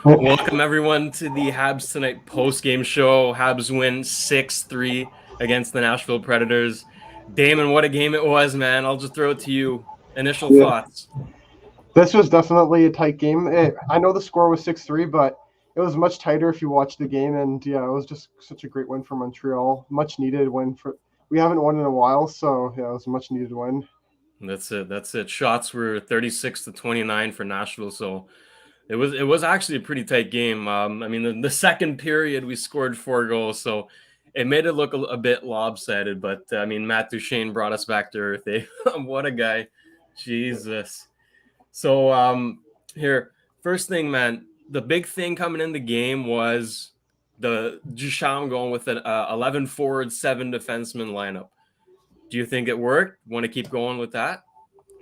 Welcome everyone to the Habs Tonight Postgame Show. Habs win 6-3 against the Nashville Predators. Damon, what a game it was, man. I'll just throw it to you. Initial Yeah, thoughts. this was definitely a tight game. I know the score was 6-3, but it was much tighter if you watched the game. And yeah, it was just such a great win for Montreal. Much needed win for. We haven't won in a while, so yeah, it was a much needed win. That's it. Shots were 36-29 for Nashville, so it was actually a pretty tight game. I mean, the second period we scored 4 goals, so it made it look a bit lopsided. But I mean, Matt Duchene brought us back to earth. Eh? What a guy! Jesus. So here, first thing, man, the big thing coming in the game was the Duchamp going with an 11 forward, 7 defenseman lineup. Do you think it worked? Want to keep going with that?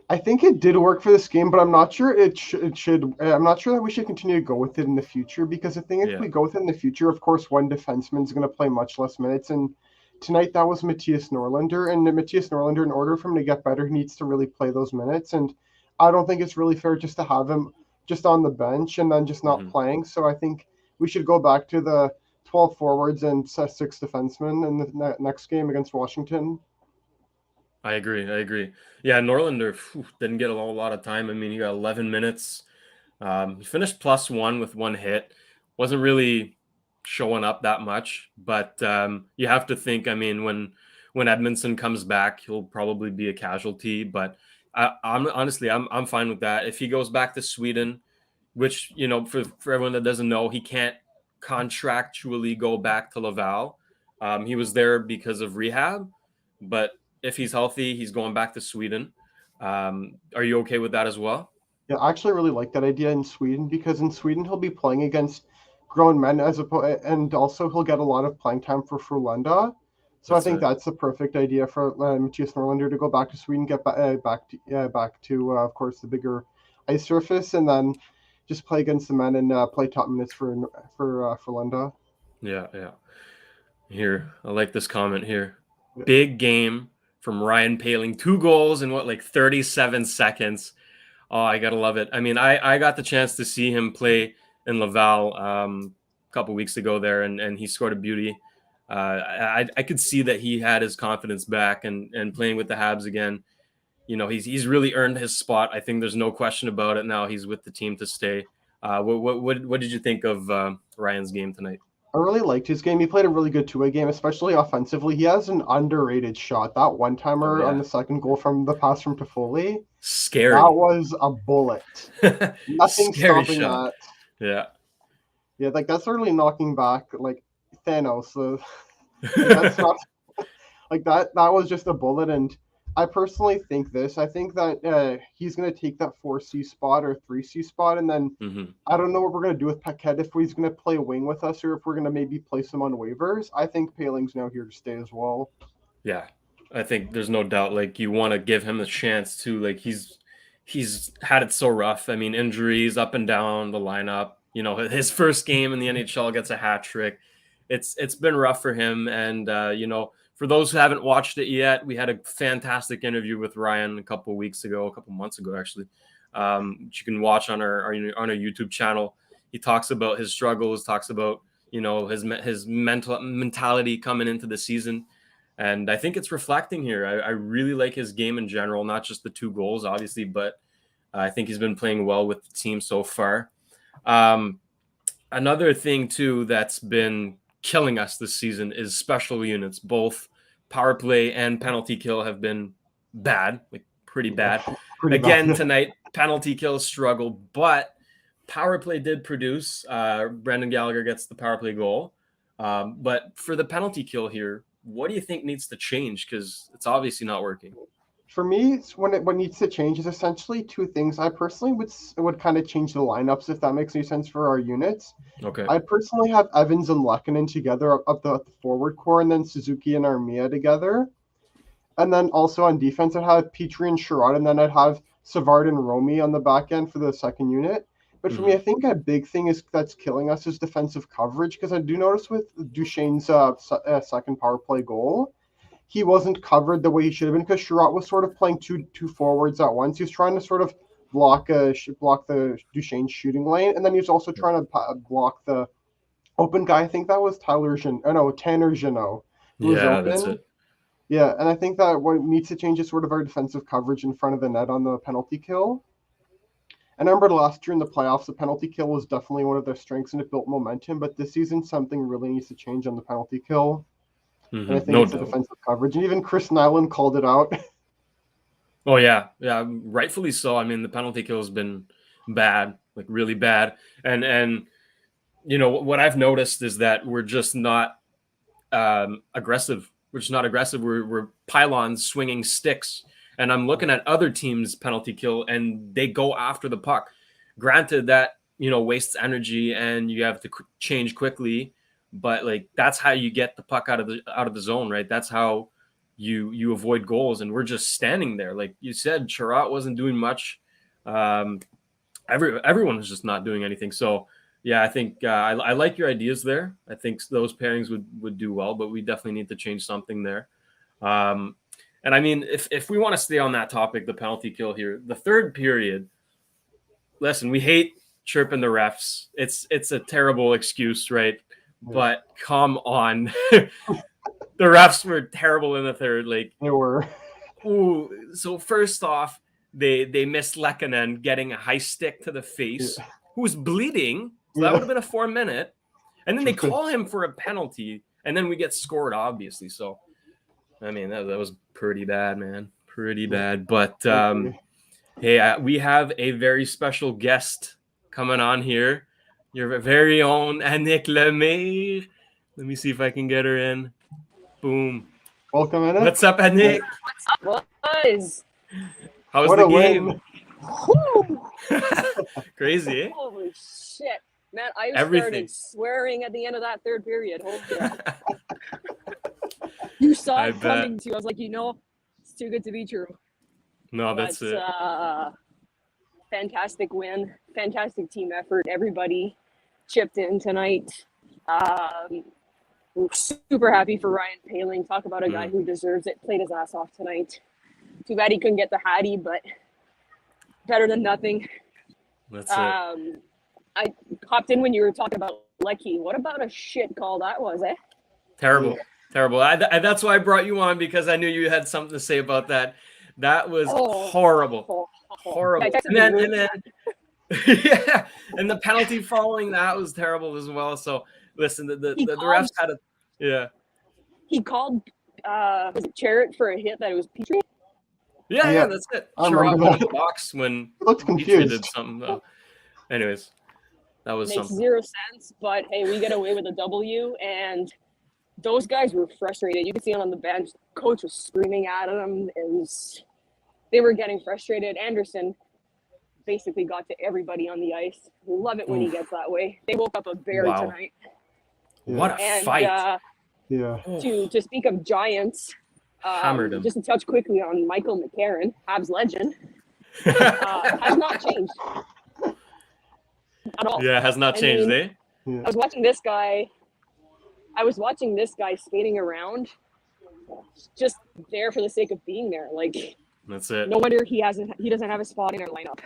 I think it did work for this game, but I'm not sure it should. I'm not sure that we should continue to go with it in the future because I think if we go with it in the future, of course, one defenseman is going to play much less minutes. And tonight that was Matthias Norlander, and Matthias Norlander, in order for him to get better, he needs to really play those minutes. And I don't think it's really fair just to have him just on the bench and then just not playing. So I think we should go back to the 12 forwards and 6 defensemen in the next game against Washington. I agree. Yeah, Norlander didn't get a lot of time. I mean, he got 11 minutes. He finished +1 with 1 hit. Wasn't really showing up that much, but you have to think. I mean, when Edmondson comes back, he'll probably be a casualty. But I'm honestly, I'm fine with that. If he goes back to Sweden, which for everyone that doesn't know, he can't contractually go back to Laval. He was there because of rehab, but if he's healthy, he's going back to Sweden. Are you okay with that as well? Yeah, I actually really like that idea in Sweden because in Sweden he'll be playing against grown men and also he'll get a lot of playing time for Frölunda. So I think that's the perfect idea for Matthias Norlander to go back to Sweden, get back to of course the bigger ice surface, and then just play against the men and play top minutes for Frölunda. Yeah. Here, I like this comment here. Yeah. Big game from Ryan Poehling, 2 goals in 37 seconds. Oh, I gotta love it. I mean, I got the chance to see him play in Laval a couple weeks ago there, and he scored a beauty. I could see that he had his confidence back and playing with the Habs again. He's really earned his spot. I think there's no question about it now. He's with the team to stay. What did you think of Ryan's game tonight? I really liked his game. He played a really good two-way game, especially offensively. He has an underrated shot. That one-timer on the second goal from the pass from Toffoli. Scary. That was a bullet. Nothing stopping shot. That. Yeah, like that's really knocking back like Thanos. So, that's not like that. That was just a bullet, and I personally think this. I think that he's going to take that 4C spot or 3C spot, and then I don't know what we're going to do with Paquette, if he's going to play wing with us or if we're going to maybe place him on waivers. I think Poehling's now here to stay as well. Yeah, I think there's no doubt. Like, you want to give him a chance too. Like, he's had it so rough. I mean, injuries up and down the lineup. His first game in the NHL gets a hat trick. It's been rough for him, and for those who haven't watched it yet, we had a fantastic interview with Ryan a couple months ago, actually, which you can watch on our YouTube channel. He talks about his struggles, talks about his mentality coming into the season, and I think it's reflecting here. I really like his game in general, not just the 2 goals, obviously, but I think he's been playing well with the team so far. Another thing too that's been killing us this season is special units. Both power play and penalty kill have been bad, like pretty bad. Again, tonight, penalty kill struggle, but power play did produce. Brendan Gallagher gets the power play goal. But for the penalty kill here, what do you think needs to change? Because it's obviously not working. For me, what needs to change is essentially 2 things. I personally would kind of change the lineups, if that makes any sense, for our units. Okay. I personally have Evans and Lehkonen together up the forward core, and then Suzuki and Armia together. And then also on defense, I'd have Petrie and Sherrod, and then I'd have Savard and Romy on the back end for the second unit. But for me, I think a big thing that's killing us is defensive coverage, because I do notice with Duchene's second power play goal, he wasn't covered the way he should have been because Sherrod was sort of playing two forwards at once. He was trying to sort of block the Duchesne's shooting lane, and then he was also trying to block the open guy. I think that was Tanner Jeannot, who was Yeah, open. that's it. Yeah, and I think that what needs to change is sort of our defensive coverage in front of the net on the penalty kill. And I remember last year in the playoffs, the penalty kill was definitely one of their strengths, and it built momentum. But this season, something really needs to change on the penalty kill. And I think No it's the doubt. defensive coverage. And even Chris Nyland called it out. Oh yeah, rightfully so. I mean, the penalty kill has been bad, like really bad. And you know what I've noticed is that we're just not aggressive. We're just not aggressive. We're pylons swinging sticks. And I'm looking at other teams' penalty kill, and they go after the puck. Granted, that wastes energy, and you have to change quickly. But like that's how you get the puck out of the zone, right? That's how you avoid goals. And we're just standing there, like you said. Chiarot wasn't doing much. Everyone was just not doing anything. So yeah, I think I like your ideas there. I think those pairings would do well, but we definitely need to change something there. And I mean, if we want to stay on that topic, the penalty kill here, the third period, listen, we hate chirping the refs. It's a terrible excuse, right? Yeah. But come on. The refs were terrible in the third. Like they were. Ooh, so first off, they missed Lehkonen getting a high stick to the face, who was bleeding. So that would have been a 4-minute. And then they call him for a penalty, and then we get scored, obviously. So I mean, that was pretty bad, man. Pretty bad. But, hey, we have a very special guest coming on here. Your very own Annick Lemaire. Let me see if I can get her in. Boom. Welcome, Annick. What's up, Annick? What's up, boys? How was the game? Crazy, eh? Holy shit. Man, I started swearing at the end of that third period. Holy shit. You saw it coming too. I was like, it's too good to be true. No, that's it. Fantastic win. Fantastic team effort. Everybody chipped in tonight. We're super happy for Ryan Poehling. Talk about a guy who deserves it. Played his ass off tonight. Too bad he couldn't get the Hattie, but better than nothing. That's it. I hopped in when you were talking about Lecky. What about a shit call that was, eh? Terrible. That's why I brought you on, because I knew you had something to say about that. That was horrible. Horrible. And then yeah, and the penalty following that was terrible as well. So listen, the refs had He called Charrett for a hit that it was Petrie. Yeah, that's it. Chiarot put in the box when he looked confused. Did something. Anyways, that was Makes zero sense, but hey, we get away with a W, and those guys were frustrated. You could see it on the bench. Coach was screaming at them. They were getting frustrated. Anderson basically got to everybody on the ice. We love it when he gets that way. They woke up a bear tonight. Yeah. What a fight! To speak of giants, hammered him. Just to touch quickly on Michael McCarron, Habs legend, has not changed at all. Yeah, has not changed, eh? Yeah. I was watching this guy skating around, just there for the sake of being there. Like, that's it. No wonder he doesn't have a spot in our lineup.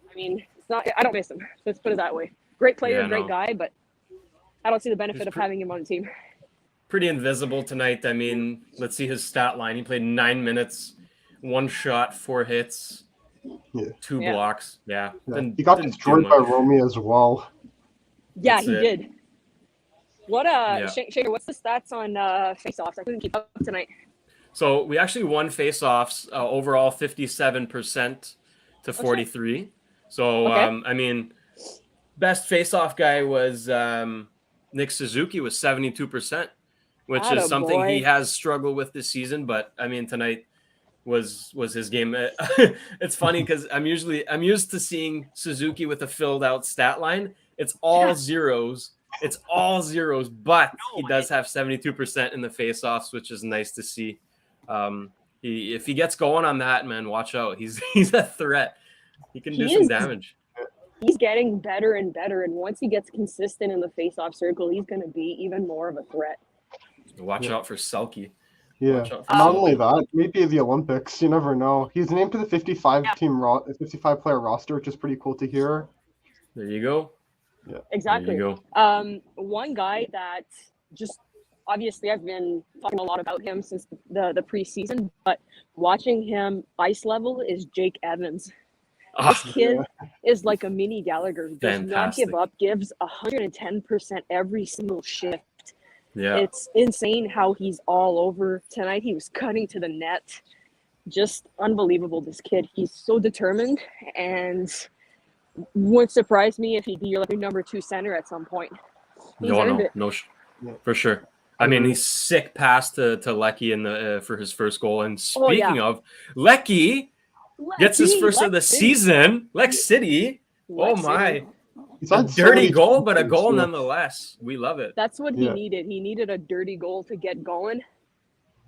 I mean, I don't miss him. Let's put it that way. Great player, great guy, but I don't see the benefit of having him on the team. Pretty invisible tonight. I mean, let's see his stat line. He played 9 minutes, 1 shot, 4 hits, 2 blocks. Yeah. He got destroyed by Romy as well. Yeah, he did. What Shayne, what's the stats on faceoffs? I couldn't keep up tonight. So we actually won faceoffs overall 57% to 43. So I mean, best faceoff guy was Nick Suzuki with 72%, which is something he has struggled with this season. But I mean, tonight was his game. It's funny because I'm used to seeing Suzuki with a filled out stat line. It's all zeros. It's all zeros, but he does have 72% in the faceoffs, which is nice to see. If he gets going on that, man, watch out. He's a threat. He can do some damage. He's getting better and better, and once he gets consistent in the faceoff circle, he's going to be even more of a threat. Watch out for Selke. Yeah. Watch out for Not Sophie. only that, maybe the Olympics. You never know. He's named to the 55 player roster, which is pretty cool to hear. There you go. Yeah. Exactly. There you go. One guy that just obviously I've been talking a lot about him since the preseason, but watching him ice level is Jake Evans. This kid is like a mini Gallagher. Does not give up, gives 110% every single shift. Yeah. It's insane how he's all over. Tonight he was cutting to the net. Just unbelievable, this kid. He's so determined, and wouldn't surprise me if he'd be your number 2 center at some point. He's earned it. For sure. I mean, he's sick pass to Lecky in the for his first goal. And speaking of, Lecky gets his first of the season. Lex City. Oh my. He's A had dirty so goal, but a chances, goal yeah. nonetheless. We love it. That's what he needed. He needed a dirty goal to get going.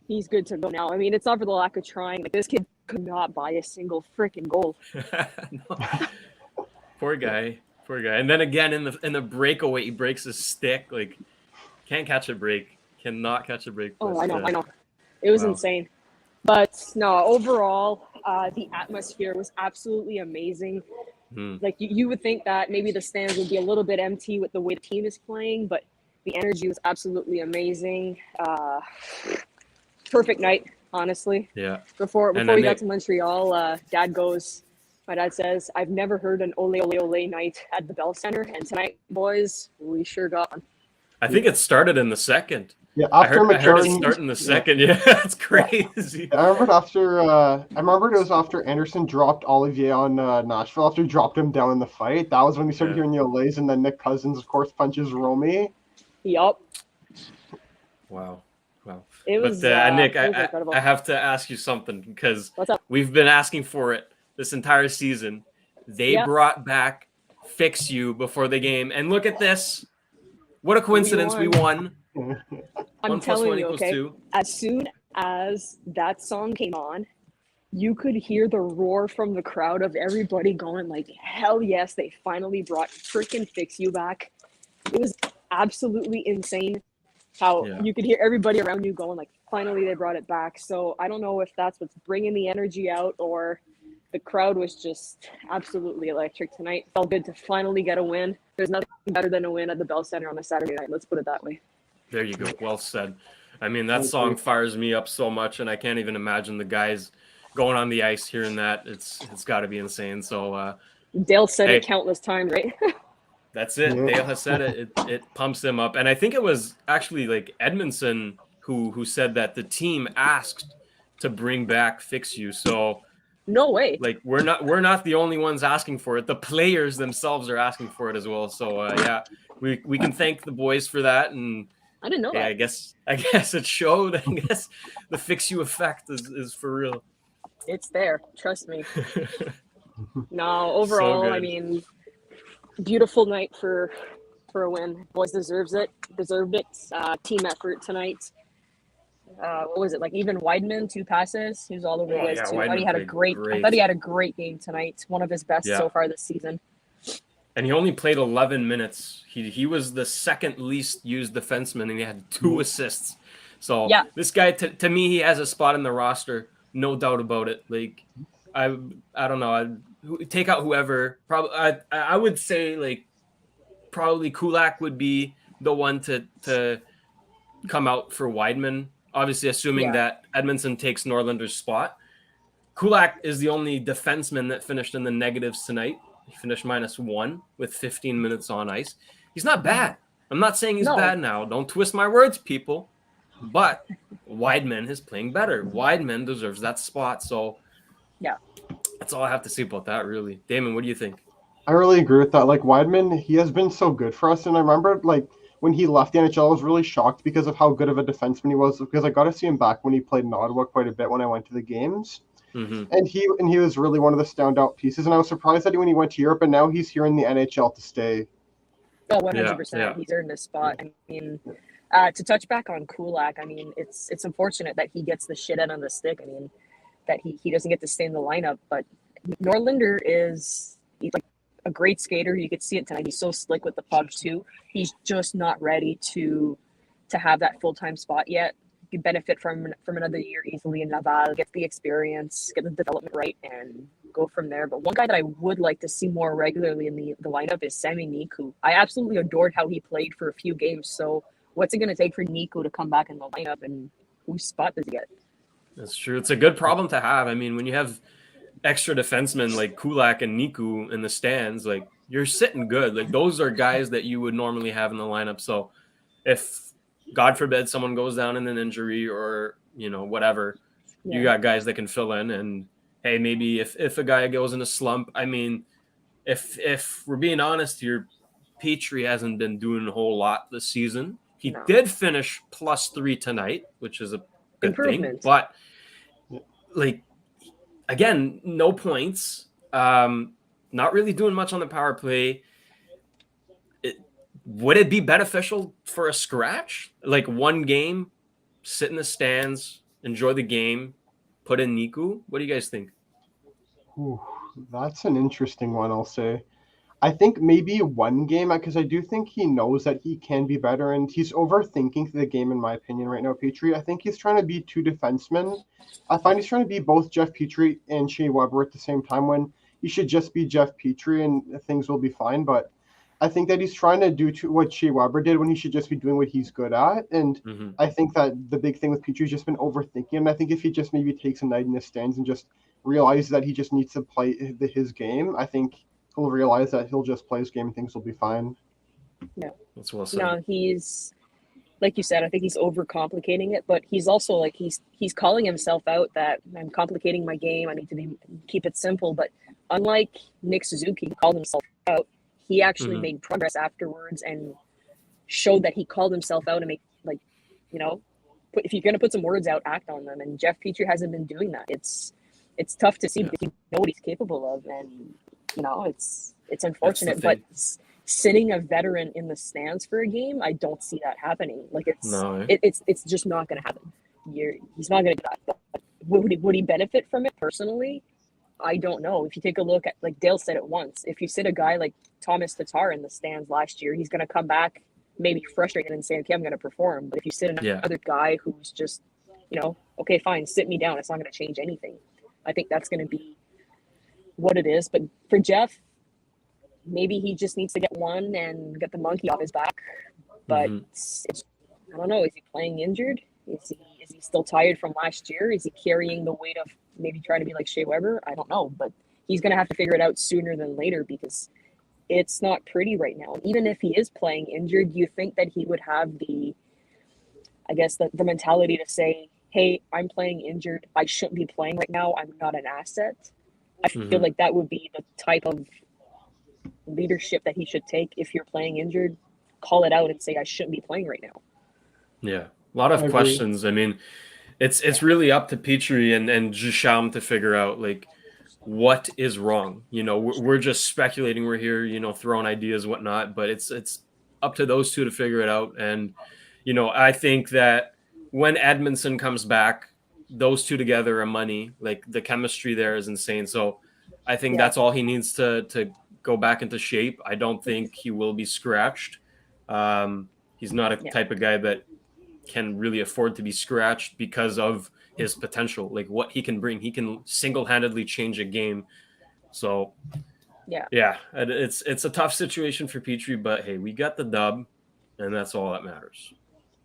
He's good to go now. I mean, it's not for the lack of trying. Like, this kid could not buy a single freaking goal. Poor guy. And then again in the breakaway, he breaks his stick. Like, can't catch a break. Cannot catch a break. Oh, I know. It was insane. But no, overall, the atmosphere was absolutely amazing. Like, you would think that maybe the stands would be a little bit empty with the way the team is playing, but the energy was absolutely amazing. Perfect night, honestly. Yeah. Before we got to Montreal, my dad says, I've never heard an ole ole ole night at the Bell Center, and tonight, boys, we sure got one. I think it started in the second. Yeah, I heard it start in the second. Yeah, it's crazy. I remember it was after Anderson dropped Olivier on Nashville, after he dropped him down in the fight. That was when we started hearing the Olays, and then Nick Cousins, of course, punches Romy. Yup. Wow. It was, Nick, it was incredible. I have to ask you something, because What's up? we've been asking for it this entire season. They brought back Fix You before the game, and look at this. What a coincidence. We won. I'm telling you, okay, 2. as soon as that song came on, you could hear the roar from the crowd of everybody going like, hell yes, they finally brought freaking Fix You back. It was absolutely insane how you could hear everybody around you going like, finally they brought it back. So I don't know if that's what's bringing the energy out, or the crowd was just absolutely electric tonight. Felt good to finally get a win. There's nothing better than a win at the Bell Center on a Saturday night. Let's put it that way. There you go. Well said. I mean, that song fires me up so much, and I can't even imagine the guys going on the ice hearing that. It's got to be insane. So Dale said it countless times, right? That's it. Dale has said it. It pumps him up. And I think it was actually like Edmondson who said that the team asked to bring back Fix You. So no way. Like, we're not the only ones asking for it. The players themselves are asking for it as well. So we can thank the boys for that. And I didn't know that. I guess it showed. I guess the Fix You effect is for real. It's there. Trust me. No, overall, So I mean, beautiful night for a win. Boys deserved it. Team effort tonight. What was it, like even Weidman, 2 passes? He was all over the place too. I thought he had a great game tonight. One of his best so far this season. And he only played 11 minutes. He was the second least used defenseman, and he had 2 assists. So this guy, to me, he has a spot in the roster, no doubt about it. Like, I don't know. I'd take out whoever. Probably I would say like probably Kulak would be the one to come out for Weidman. Obviously, assuming that Edmondson takes Norlander's spot. Kulak is the only defenseman that finished in the negatives tonight. He finished -1 with 15 minutes on ice. He's not bad. I'm not saying he's bad now. Don't twist my words, people. But Weidman is playing better. Weidman deserves that spot. So, that's all I have to say about that, really. Damon, what do you think? I really agree with that. Like, Weidman, he has been so good for us. And I remember, like, when he left the NHL, I was really shocked because of how good of a defenseman he was, because I got to see him back when he played in Ottawa quite a bit when I went to the games. Mm-hmm. And he was really one of the standout pieces. And I was surprised that when he went to Europe, and now he's here in the NHL to stay. Oh, 100%. He's earned this spot. I mean, to touch back on Kulak, I mean, it's unfortunate that he gets the shit out of the stick. I mean, that he doesn't get to stay in the lineup. But Norlander he's like a great skater. You could see it tonight. He's so slick with the puck too. He's just not ready to have that full-time spot yet. could benefit from another year easily in Laval, get the experience, get the development right, and go from there. But one guy that I would like to see more regularly in the lineup is Sami Niku. I absolutely adored how he played for a few games. So what's it going to take for Niku to come back in the lineup, and whose spot does he get? That's true. It's a good problem to have. I mean, when you have extra defensemen like Kulak and Niku in the stands, like you're sitting good. Like those are guys that you would normally have in the lineup. So if God forbid someone goes down in an injury or, you know, whatever, you got guys that can fill in. And hey, maybe if a guy goes in a slump, I mean, if we're being honest here, Petrie hasn't been doing a whole lot this season. He did finish +3 tonight, which is a good thing. But like, again, no points. Not really doing much on the power play. Would it be beneficial for a scratch? Like one game, sit in the stands, enjoy the game, put in Niku? What do you guys think? Ooh, that's an interesting one, I'll say. I think maybe one game, because I do think he knows that he can be better, and he's overthinking the game, in my opinion, right now, Petrie. I think he's trying to be two defensemen. I find he's trying to be both Jeff Petrie and Shea Weber at the same time when he should just be Jeff Petrie and things will be fine. But I think that he's trying to do what Shea Weber did when he should just be doing what he's good at. And I think that the big thing with Petrie has just been overthinking. And I think if he just maybe takes a night in the stands and just realizes that he just needs to play his game, I think he'll realize that he'll just play his game and things will be fine. No, that's well said. No, he's, like you said, I think he's overcomplicating it, but he's also like, he's calling himself out that I'm complicating my game. I need to keep it simple. But unlike Nick Suzuki, who called himself out, he actually made progress afterwards and showed that he called himself out and make, like, you know, if you're going to put some words out, act on them. And Jeff Petrie hasn't been doing that. It's tough to see because you know what he's capable of. And, you know, it's unfortunate, but sitting a veteran in the stands for a game, I don't see that happening. Like it's just not going to happen. He's not going to do that. But would he benefit from it personally? I don't know. If you take a look at, like Dale said it once, if you sit a guy like Thomas Tatar in the stands last year, he's going to come back maybe frustrated and say, okay, I'm going to perform. But if you sit another guy who's just, you know, okay, fine, sit me down, it's not going to change anything. I think that's going to be what it is. But for Jeff, maybe he just needs to get one and get the monkey off his back. But I don't know. Is he playing injured? Is he still tired from last year? Is he carrying the weight of maybe trying to be like Shea Weber? I don't know. But he's going to have to figure it out sooner than later because it's not pretty right now. And even if he is playing injured, you think that he would have the mentality to say, hey, I'm playing injured. I shouldn't be playing right now. I'm not an asset. I feel like that would be the type of leadership that he should take. If you're playing injured, call it out and say, I shouldn't be playing right now. Yeah. A lot of questions. I mean, it's really up to Petrie and Ducharme to figure out, like, what is wrong. You know, we're just speculating. We're here, you know, throwing ideas, whatnot, but it's up to those two to figure it out. And, you know, I think that when Edmondson comes back, those two together are money. Like, the chemistry there is insane. So I think that's all he needs to go back into shape. I don't think he will be scratched. He's not a type of guy that can really afford to be scratched because of his potential, like what he can bring. He can single-handedly change a game. So it's a tough situation for Petrie, but hey, we got the dub, and that's all that matters.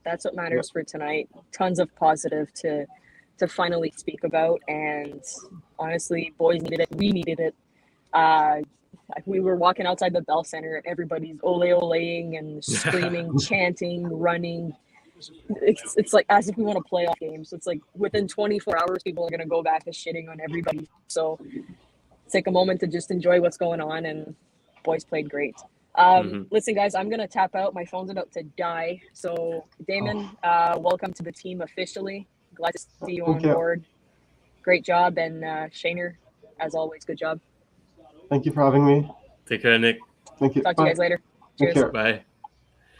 That's what matters for tonight. Tons of positive to finally speak about, and honestly, boys needed it. We needed it. We were walking outside the Bell Center, and everybody's ole-oleing and screaming, chanting, running. It's like as if we won a playoff game. So it's like within 24 hours, people are going to go back to shitting on everybody. So take a moment to just enjoy what's going on, and boys played great. Listen, guys, I'm going to tap out. My phone's about to die. So, Damon, welcome to the team officially. Glad to see you on board. Great job. And Shayner, as always, good job. Thank you for having me. Take care, Nick. Thank you. Talk to you guys later. Cheers. Bye.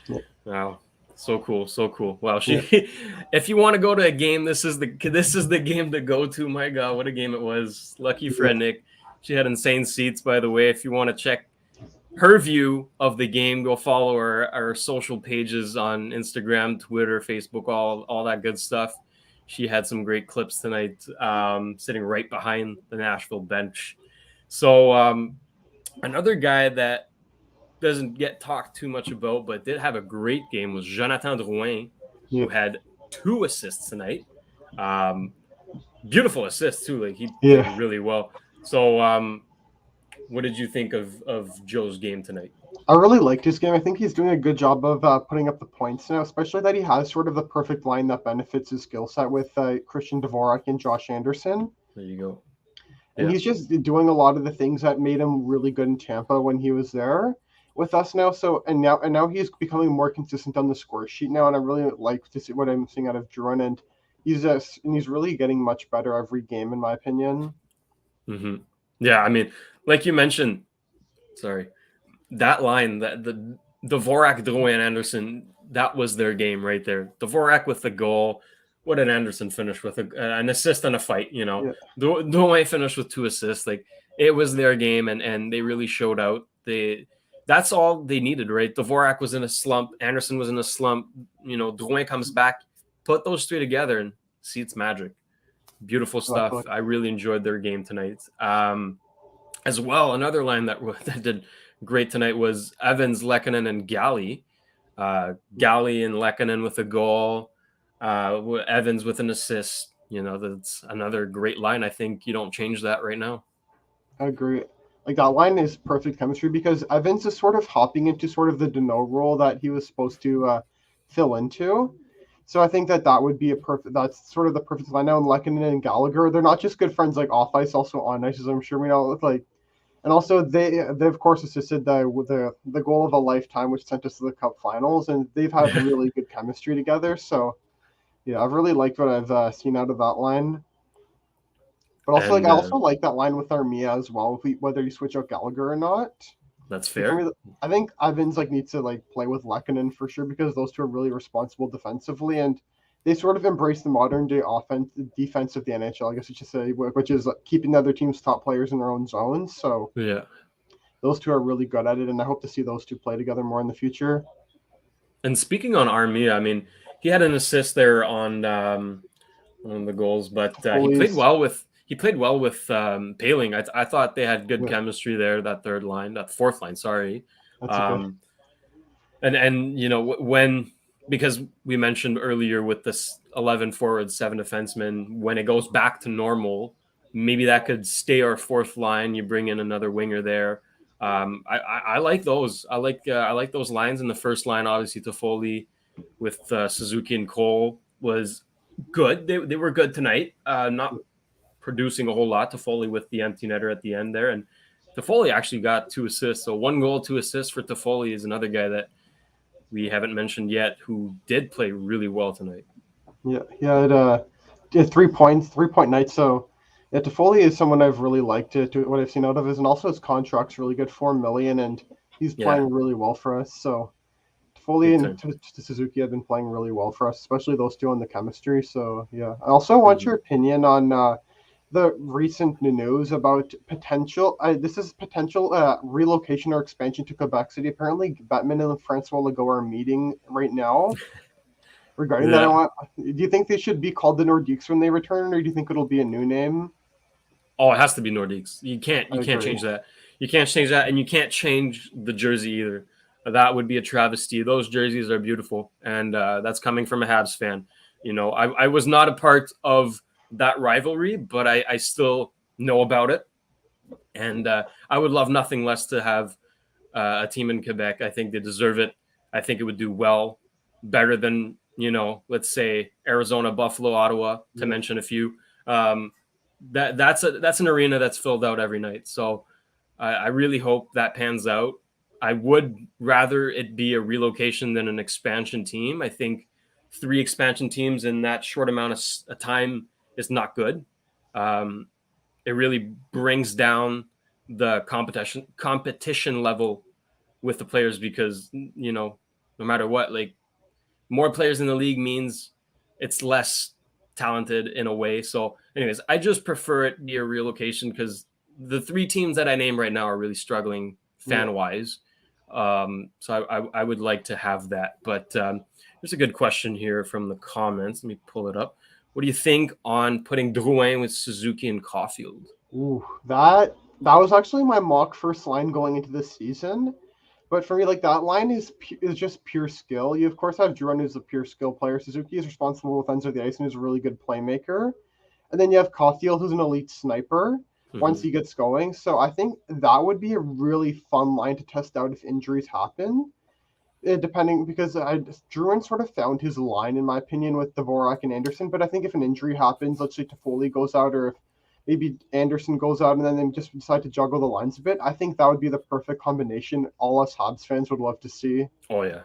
Yeah. Wow. So cool. So cool. Wow. If you want to go to a game, this is the game to go to. My God, what a game it was. Lucky for Nick. She had insane seats, by the way. If you want to check her view of the game. Go follow our social pages on Instagram, Twitter, Facebook, all that good stuff. She had some great clips tonight, sitting right behind the Nashville bench. So another guy that doesn't get talked too much about, but did have a great game was Jonathan Drouin, who had 2 assists tonight. Beautiful assists too. Like he played really well. So what did you think of Joe's game tonight? I really liked his game. I think he's doing a good job of putting up the points now, especially that he has sort of the perfect line that benefits his skill set with Christian Dvorak and Josh Anderson. There you go. And he's just doing a lot of the things that made him really good in Tampa when he was there with us now. So and now he's becoming more consistent on the score sheet now, and I really like to see what I'm seeing out of Drouin, and he's really getting much better every game in my opinion. Mm-hmm. Yeah, I mean, like you mentioned, that line, that the Dvorak, Drouin, Anderson, that was their game right there. Dvorak with the goal. What did Anderson finish with? An assist and a fight, you know. Yeah. Drouin finished with 2 assists. Like, it was their game, and they really showed out. That's all they needed, right? Dvorak was in a slump. Anderson was in a slump. You know, Drouin comes back. Put those 3 together and see it's magic. Beautiful stuff. I really enjoyed their game tonight. As well, another line that did great tonight was Evans, Lehkonen, and Galley. Galley and Lehkonen with a goal. Evans with an assist. You know, that's another great line. I think you don't change that right now. I agree. Like, that line is perfect chemistry because Evans is sort of hopping into sort of the Deneau role that he was supposed to fill into. So I think that would be that's sort of the perfect line now. And Lehkonen and Gallagher, they're not just good friends like off ice, also on ice, as I'm sure we know. Like, and also they of course assisted the goal of a lifetime, which sent us to the Cup Finals, and they've had really good chemistry together. So yeah, I've really liked what I've seen out of that line. But also, I also like that line with Armia as well. Whether you switch out Gallagher or not, that's fair. I think Evans needs to play with Lehkonen for sure because those two are really responsible defensively, and they sort of embrace the modern day defense of the NHL. I guess you should say, which is keeping the other team's top players in their own zones. So yeah, those two are really good at it, and I hope to see those two play together more in the future. And speaking on Armia, I mean, he had an assist there on the goals, but he played well with Poehling. I thought they had good chemistry there. That fourth line. Sorry. And you know because we mentioned earlier with this 11 forwards, 7 defensemen, when it goes back to normal, maybe that could stay our 4th line. You bring in another winger there. I like those. I like those lines in the first line. Obviously, Toffoli with Suzuki and Cole was good. They were good tonight. Not producing a whole lot. Toffoli with the empty netter at the end there, and Toffoli actually got 2 assists. So 1 goal, 2 assists for Toffoli is another guy that we haven't mentioned yet who did play really well tonight. Yeah, he had 3 points, 3-point night. So yeah, Toffoli is someone I've really liked what I've seen out of his, and also his contract's really good, $4 million, and he's playing really well for us. So Toffoli and Suzuki have been playing really well for us, especially those two on the chemistry. So yeah, I also want your opinion on the recent news about potential relocation or expansion to Quebec City. Apparently, Bettman and Francois Legault are meeting right now regarding that. Do you think they should be called the Nordiques when they return, or do you think it'll be a new name? Oh, it has to be Nordiques. You can't change that. You can't change that, and you can't change the jersey either. That would be a travesty. Those jerseys are beautiful, and that's coming from a Habs fan. You know, I was not a part of that rivalry, but I still know about it, and I would love nothing less to have a team in Quebec. I think they deserve it. I think it would do well, better than, you know, let's say Arizona, Buffalo, Ottawa, to mention a few. That's an arena that's filled out every night. So I really hope that pans out. I would rather it be a relocation than an expansion team. I think 3 expansion teams in that short amount of time is not good. It really brings down the competition level with the players because, you know, no matter what, like, more players in the league means it's less talented in a way. So anyways, I just prefer it be a relocation because the 3 teams that I name right now are really struggling fan-wise. So I would like to have that. But there's a good question here from the comments. Let me pull it up. What do you think on putting Drouin with Suzuki and Caulfield? Ooh, that was actually my mock first line going into this season. But for me, like, that line is just pure skill. You, of course, have Drouin, who's a pure skill player. Suzuki is responsible with ends of the ice and is a really good playmaker. And then you have Caulfield, who's an elite sniper once he gets going. So I think that would be a really fun line to test out if injuries happen. Depending, because Drouin sort of found his line, in my opinion, with Dvorak and Anderson. But I think if an injury happens, let's say Toffoli goes out, or if maybe Anderson goes out and then they just decide to juggle the lines a bit, I think that would be the perfect combination all us Habs fans would love to see. Oh yeah.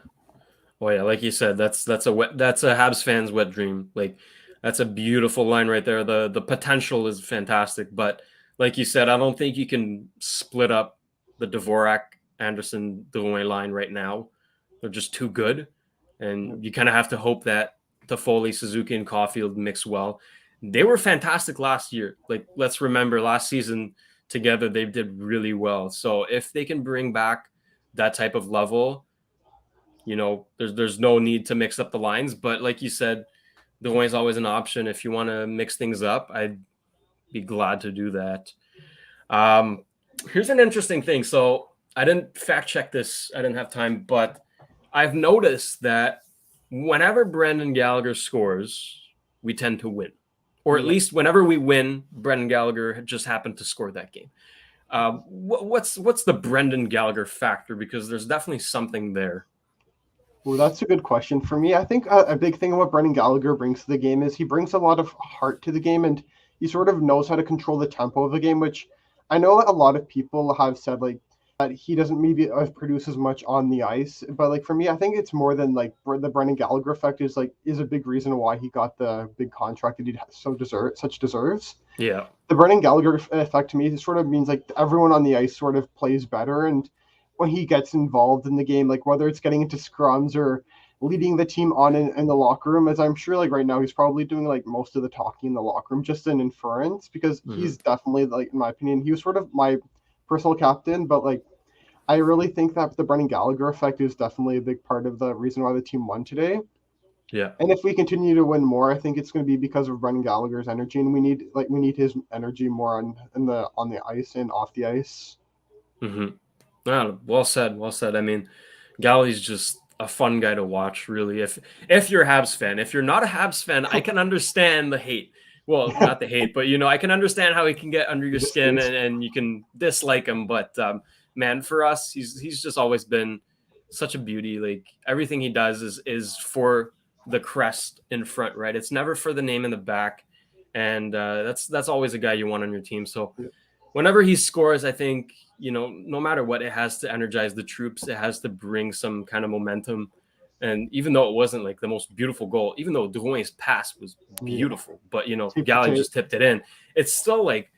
Like you said, that's a Habs fan's wet dream. Like, that's a beautiful line right there. The potential is fantastic, but like you said, I don't think you can split up the Dvorak, Anderson, Drouin line right now. They're just too good, and you kind of have to hope that Toffoli, Suzuki, and Caulfield mix well. They were fantastic last year. Like, let's remember last season together, they did really well. So if they can bring back that type of level, there's no need to mix up the lines. But like you said, Drouin is always an option. If you want to mix things up, I'd be glad to do that. Here's an interesting thing. So I didn't fact check this. I didn't have time, but I've noticed that whenever Brendan Gallagher scores, we tend to win. Or at least whenever we win, Brendan Gallagher just happened to score that game. What's the Brendan Gallagher factor? Because there's definitely something there. Well, that's a good question. For me, I think a big thing what Brendan Gallagher brings to the game is he brings a lot of heart to the game, and he sort of knows how to control the tempo of the game, which I know a lot of people have said, like, that he doesn't maybe produce as much on the ice. But, like, for me, I think it's more than, like, the Brendan Gallagher effect is a big reason why he got the big contract that he deserves. Yeah. The Brendan Gallagher effect to me, it sort of means, like, everyone on the ice sort of plays better, and when he gets involved in the game, like, whether it's getting into scrums or leading the team on in the locker room, as I'm sure, like, right now he's probably doing, like, most of the talking in the locker room, just an inference, because he's definitely, like, in my opinion, he was sort of my personal captain, but, like, I really think that the Brendan Gallagher effect is definitely a big part of the reason why the team won today. Yeah. And if we continue to win more, I think it's going to be because of Brendan Gallagher's energy, and we need his energy more on the ice and off the ice. Well said. I mean, Gallagher's just a fun guy to watch, really. If you're a Habs fan. If you're not a Habs fan, I can understand the hate. Well, not the hate, but I can understand how he can get under your skin and you can dislike him. But man, for us, he's just always been such a beauty. Like, everything he does is for the crest in front, right? It's never for the name in the back, and that's always a guy you want on your team. So whenever he scores, I think no matter what, it has to energize the troops. It has to bring some kind of momentum. And even though it wasn't like the most beautiful goal, even though Drouin's pass was beautiful, but Gallagher just tipped it in, it's still like,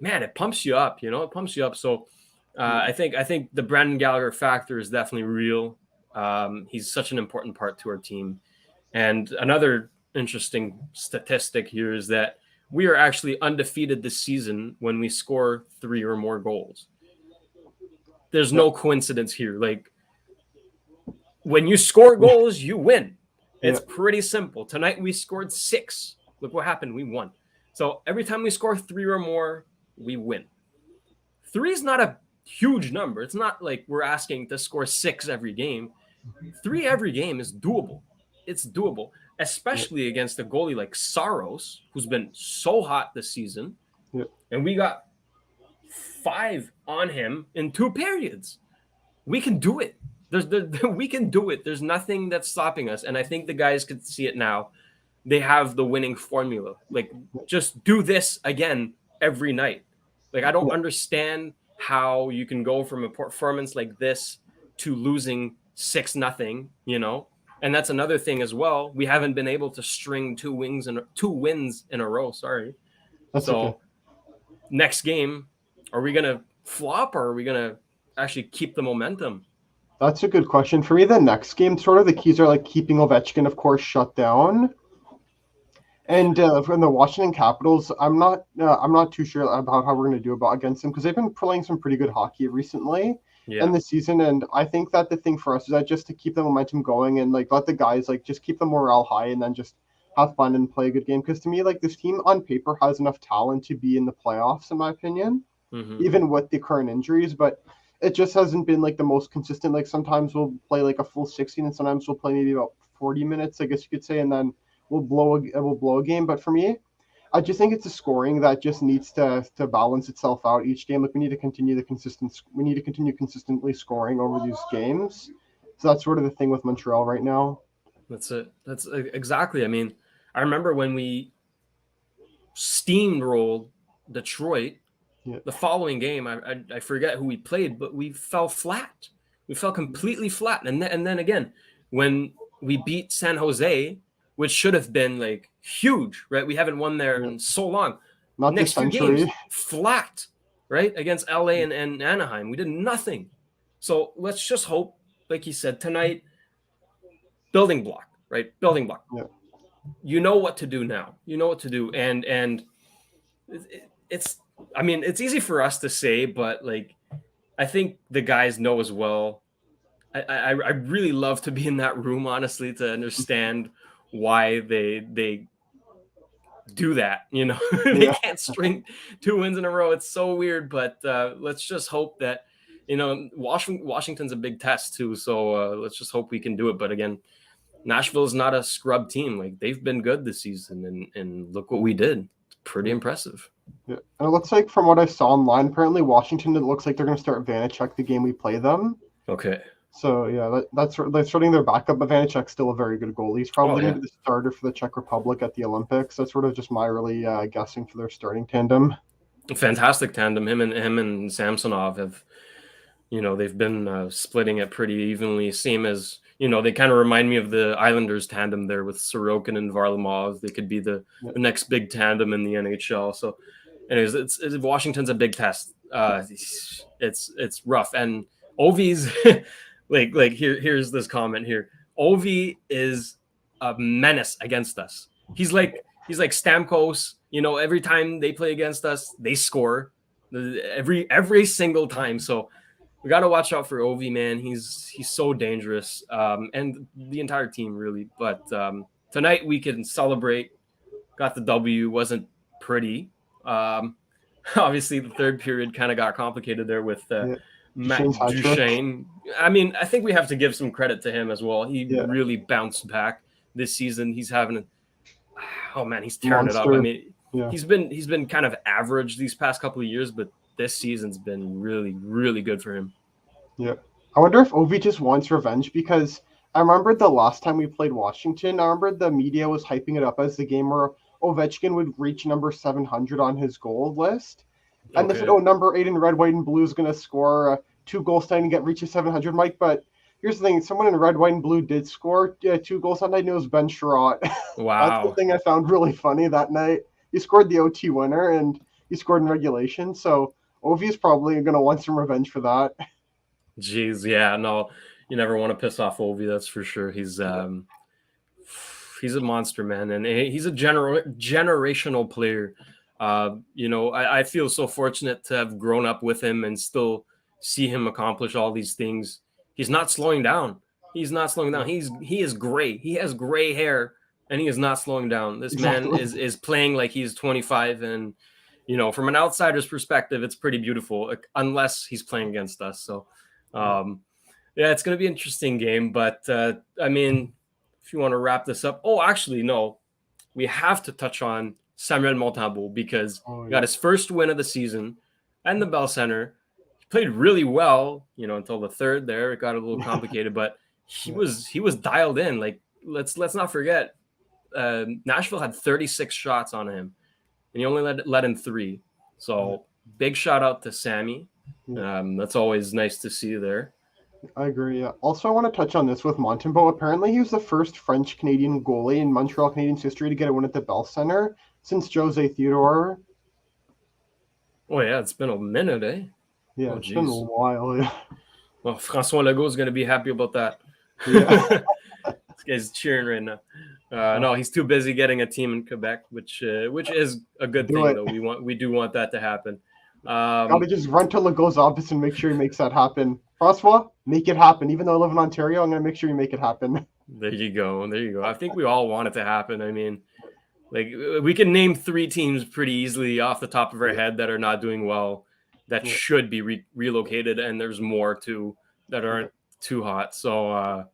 man, it pumps you up. It pumps you up. So I think the Brendan Gallagher factor is definitely real. He's such an important part to our team. And another interesting statistic here is that we are actually undefeated this season when we score 3 or more goals. There's no coincidence here. Like, when you score goals, you win. It's pretty simple. Tonight we scored 6. Look what happened. We won. So every time we score 3 or more, we win. 3 is not a huge number. It's not like we're asking to score 6 every game. 3 every game is doable. It's doable, especially against a goalie like Saros, who's been so hot this season. And we got 5 on him in 2 periods. We can do it. We can do it. There's nothing that's stopping us. And I think the guys can see it now. They have the winning formula. Like, just do this again every night. Like, I don't understand how you can go from a performance like this to losing 6-0, And that's another thing as well. We haven't been able to string 2 wins in a row. Sorry. Next game, are we going to flop, or are we going to actually keep the momentum? That's a good question. For me, the next game, sort of the keys are, like, keeping Ovechkin, of course, shut down. And from the Washington Capitals, I'm not too sure about how we're going to do against them, because they've been playing some pretty good hockey recently. in the season. And I think that the thing for us is that just to keep the momentum going and like let the guys like just keep the morale high and then just have fun and play a good game. Because to me, like this team on paper has enough talent to be in the playoffs, in my opinion, even with the current injuries. But it just hasn't been like the most consistent. Like sometimes we'll play like a full 16 and sometimes we'll play maybe about 40 minutes, I guess you could say, and then we'll blow a game. But for me, I just think it's a scoring that just needs to balance itself out each game. Like we need to continue consistently scoring over these games. So that's sort of the thing with Montreal right now. That's it. That's exactly. I mean, I remember when we steamrolled Detroit. Yeah. The following game, I forget who we played, but we fell flat. We fell completely flat. And then again, when we beat San Jose, which should have been like huge, right? We haven't won there in so long. Not Next this two century. games, flat, right? Against LA and Anaheim. We did nothing. So let's just hope, like you said, tonight, building block, right? Building block. Yeah. You know what to do now. You know what to do. And it's, I mean, it's easy for us to say, but like, I think the guys know as well. I really love to be in that room, honestly, to understand why they do that. You know, they can't string 2 wins in a row. It's so weird, but let's just hope that, you know, Washington's a big test too. So let's just hope we can do it. But again, Nashville is not a scrub team. Like they've been good this season, and look what we did. It's pretty impressive. Yeah, and it looks like from what I saw online, apparently Washington, it looks like they're going to start Vanacek the game we play them. Okay. So yeah, they're starting their backup, but Vanacek's still a very good goalie. He's probably going to be the starter for the Czech Republic at the Olympics. That's sort of just my early guessing for their starting tandem. Fantastic tandem. Him and Samsonov have, you know, they've been splitting it pretty evenly. Same as, you know, they kind of remind me of the Islanders tandem there with Sorokin and Varlamov. They could be the next big tandem in the NHL. So, anyways, it's Washington's a big test. It's rough, and Ovi's like here's this comment here. Ovi is a menace against us. He's like Stamkos. You know, every time they play against us, they score every single time. So we got to watch out for Ovi, man. He's so dangerous, and the entire team really. But tonight we can celebrate. Got the W. Wasn't pretty. Obviously, the third period kind of got complicated there with Matt Duchene. I mean, I think we have to give some credit to him as well. He really bounced back this season. He's having he's tearing it up. I mean, he's been kind of average these past couple of years, but this season's been really, really good for him. Yeah. I wonder if Ovi just wants revenge, because I remember the last time we played Washington, I remember the media was hyping it up as the game where Ovechkin would reach number 700 on his goal list. And they said, number 8 in red, white, and blue is going to score 2 goals tonight and reach 700, Mike. But here's the thing. Someone in red, white, and blue did score 2 goals that night, and it was Ben Sherratt. Wow. That's the thing I found really funny that night. He scored the OT winner, and he scored in regulation. So Ovi is probably going to want some revenge for that. Jeez, yeah, no, you never want to piss off Ovi, that's for sure. He's a monster, man, and he's a generational player. You know, I feel so fortunate to have grown up with him and still see him accomplish all these things. He's not slowing down. He is gray. He has gray hair, and he is not slowing down. This man is playing like he's 25, and you know, from an outsider's perspective, it's pretty beautiful, unless he's playing against us. So, yeah, it's going to be an interesting game. But I mean, if you want to wrap this up, actually, no, we have to touch on Samuel Montembeault, because he got his first win of the season and the Bell Center. He played really well, you know, until the third there. It got a little complicated, but he was dialed in. Like, let's not forget, Nashville had 36 shots on him, and he only let in 3. So big shout out to Sammy. That's always nice to see there. I agree. Yeah. Also, I want to touch on this with Montembeault. Apparently, he was the first French-Canadian goalie in Montreal Canadiens history to get a win at the Bell Center since Jose Theodore. Oh, yeah. It's been a minute, eh? Yeah, it's been a while. Yeah. Well, François Legault is going to be happy about that. Yeah. This guy's cheering right now. No, he's too busy getting a team in Quebec, which is a good thing, though. We do want that to happen. Gotta just run to Legault's office and make sure he makes that happen. Francois, make it happen. Even though I live in Ontario, I'm gonna make sure you make it happen. There you go. There you go. I think we all want it to happen. I mean, like, we can name 3 teams pretty easily off the top of our head that are not doing well, that should be relocated, and there's more too that aren't too hot. So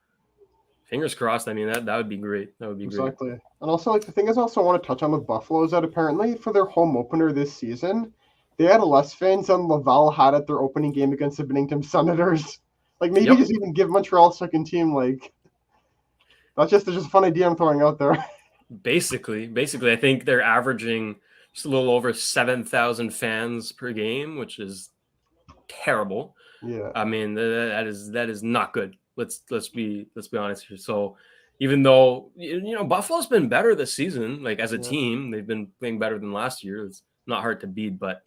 fingers crossed. I mean, that would be great. That would be great. Exactly. And also, like, the thing is, I also want to touch on with Buffalo is that apparently for their home opener this season, they had less fans than Laval had at their opening game against the Bennington Senators. Like, maybe just even give Montreal a second team. Like, that's just a fun idea I'm throwing out there. Basically, I think they're averaging just a little over 7,000 fans per game, which is terrible. Yeah. I mean, that is not good. Let's be honest here. So even though, Buffalo's been better this season, like as a team, they've been playing better than last year. It's not hard to beat, but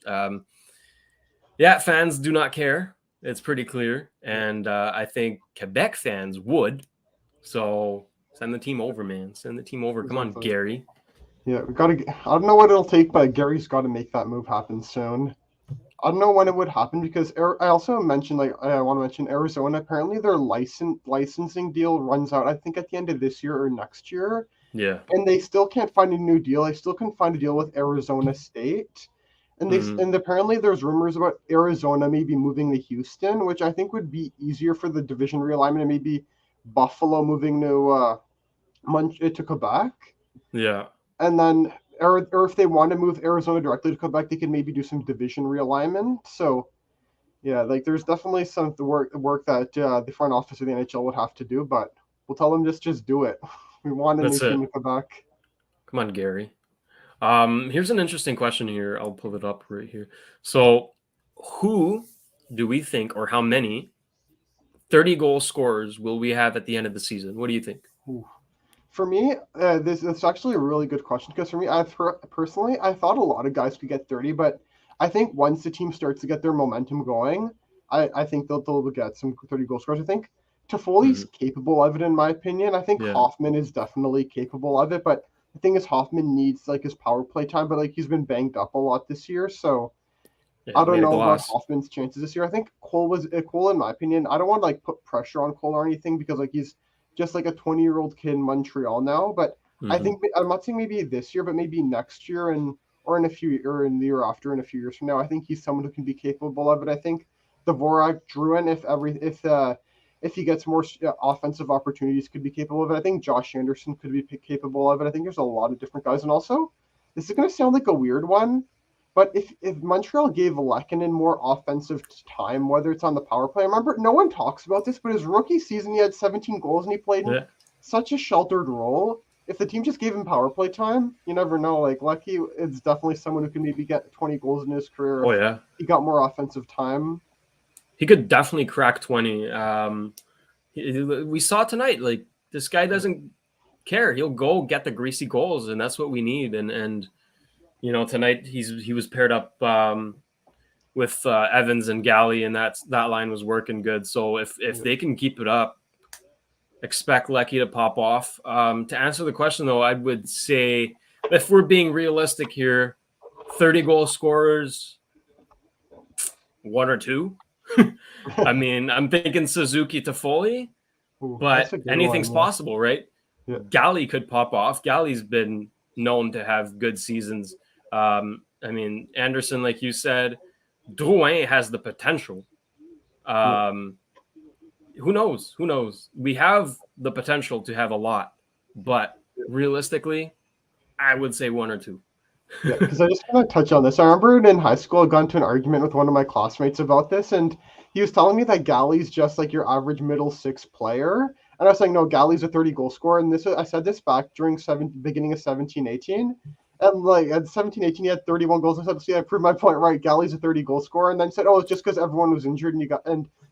fans do not care. It's pretty clear. And I think Quebec fans would. So send the team over, man. Send the team over. Come on, Gary. Yeah, I don't know what it'll take, but Gary's got to make that move happen soon. I don't know when it would happen because I also mentioned, I want to mention Arizona. Apparently, their licensing deal runs out, I think, at the end of this year or next year. Yeah. And they still can't find a new deal. They still couldn't find a deal with Arizona State. And and apparently there's rumors about Arizona maybe moving to Houston, which I think would be easier for the division realignment, and maybe Buffalo moving to Quebec. Yeah. And then, or if they want to move Arizona directly to Quebec, they could maybe do some division realignment. So, yeah, like there's definitely some work that the front office of the NHL would have to do, but we'll tell them just do it. We want a new team in Quebec. Come on, Gary. Here's an interesting question here. I'll pull it up right here. So, who do we think, or how many 30-goal scorers will we have at the end of the season? What do you think? Ooh. For me, this is actually a really good question because for me, personally, I thought a lot of guys could get 30, but I think once the team starts to get their momentum going, I think they'll get some 30-goal scorers. I think Toffoli's capable of it, in my opinion. I think Hoffman is definitely capable of it, but the thing is, Hoffman needs his power play time, but he's been banged up a lot this year, so I don't know about Hoffman's chances this year. I think Cole, in my opinion, I don't want to put pressure on Cole or anything because he's just a 20-year-old kid in Montreal now, but I think I'm not saying maybe this year, but maybe next year in the year after, in a few years from now, I think he's someone who can be capable of it. I think Dvorak, Drouin, if he gets more offensive opportunities, could be capable of it. I think Josh Anderson could be capable of it. I think there's a lot of different guys, and also this is going to sound like a weird one, but if Montreal gave Lehkonen more offensive time, whether it's on the power play, I remember no one talks about this, but his rookie season, he had 17 goals and he played in such a sheltered role. If the team just gave him power play time, you never know. Lecky is definitely someone who can maybe get 20 goals in his career. If he got more offensive time. He could definitely crack 20. We saw tonight, this guy doesn't care. He'll go get the greasy goals, and that's what we need. And tonight he was paired up with Evans and Galley, and that line was working good. So if they can keep it up, expect Lecky to pop off. To answer the question, though, I would say if we're being realistic here, 30-goal scorers, 1 or 2. I mean, I'm thinking Suzuki Toffoli, but anything's possible, right? Yeah. Galley could pop off. Galley's been known to have good seasons. I mean, Anderson, like you said, Drouin has the potential. Who knows? We have the potential to have a lot, but realistically, I would say 1 or 2. Yeah, because I just want to touch on this. I remember in high school, I got into an argument with one of my classmates about this, and he was telling me that Galley's just your average middle six player. And I was saying, no, Galley's a 30-goal scorer. And I said this back during beginning of 17-18. And at 17-18, he had 31 goals. I said, see, I proved my point right. Galley's a 30-goal scorer. And then said, oh, it's just because everyone was injured and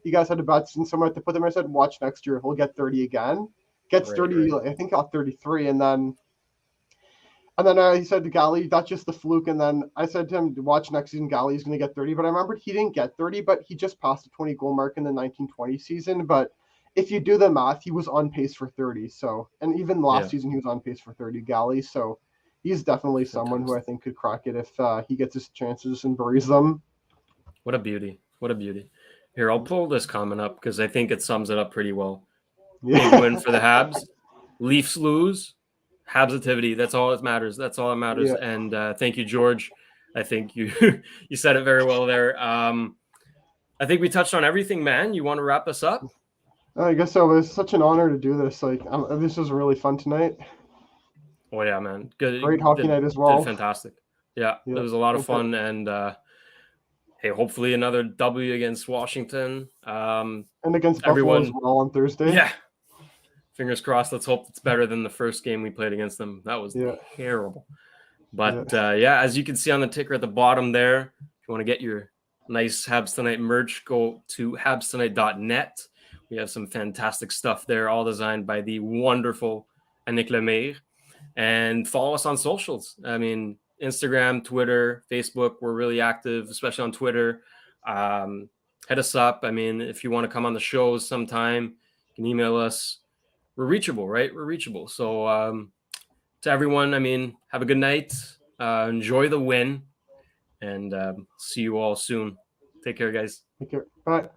you guys had to bet and someone had to put them. I said, watch next year. He'll get 30 again. Gets 30, I think got 33. And then he said to Galley, that's just the fluke. And then I said to him, watch next season, Galley's going to get 30. But I remembered he didn't get 30, but he just passed the 20-goal mark in the 1920 season. But if you do the math, he was on pace for 30. So, and even last season, he was on pace for 30, Galley. So he's definitely someone who I think could crack it if he gets his chances and buries them. What a beauty. What a beauty. Here, I'll pull this comment up because I think it sums it up pretty well. Big win for the Habs. Leafs lose. Habs-ativity. That's all that matters. That's all that matters. Yeah. And thank you, George. I think you you said it very well there. I think we touched on everything, man. You want to wrap us up? I guess so. It was such an honor to do this. Like, this was really fun tonight. Oh yeah, man. Good. Great hockey night as well. Did fantastic. Yeah, it was a lot of fun. And hey, hopefully another W against Washington. And against Buffalo as well on Thursday. Yeah. Fingers crossed. Let's hope it's better than the first game we played against them. That was terrible. But as you can see on the ticker at the bottom there, if you want to get your nice Habs Tonight merch, go to habstonight.net. We have some fantastic stuff there, all designed by the wonderful Annick Lemire. And follow us on socials. I mean, Instagram, Twitter, Facebook. We're really active, especially on Twitter. Hit us up. I mean, if you want to come on the shows sometime, you can email us. We're reachable, right? We're reachable. So to everyone, I mean, have a good night. Enjoy the win. And see you all soon. Take care, guys. Take care. Bye.